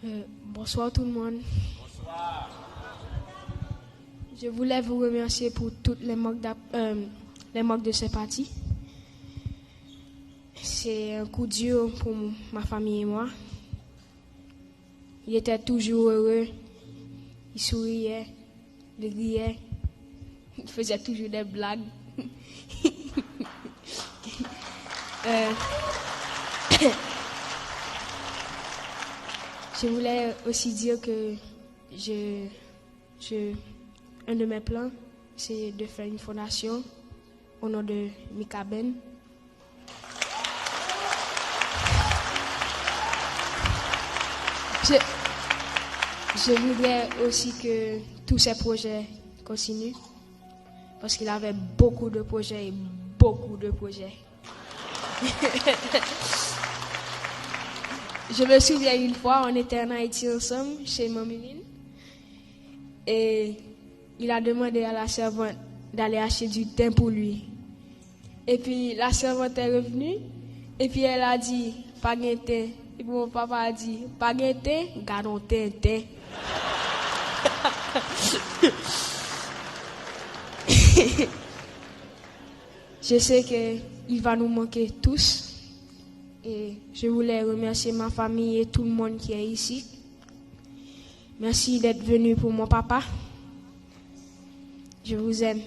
Bonsoir tout le monde. Bonsoir. Je voulais vous remercier pour toutes les moques de sympathie. C'est un coup dur pour ma famille et moi. Il était toujours heureux. Il souriait, il riait. Il faisait toujours des blagues. Je voulais aussi dire que un de mes plans, c'est de faire une fondation au nom de Mika Ben. Je voudrais aussi que tous ces projets continuent parce qu'il avait beaucoup de projets. Je me souviens une fois, on était en Haïti ensemble chez Mamiline et il a demandé à la servante d'aller acheter du thym pour lui. Et puis la servante est revenue et puis elle a dit pas de thym. Et puis mon papa a dit pas de thym, gardons thym. Je sais qu'il va nous manquer tous. Et je voulais remercier ma famille et tout le monde qui est ici. Merci d'être venu pour mon papa. Je vous aime.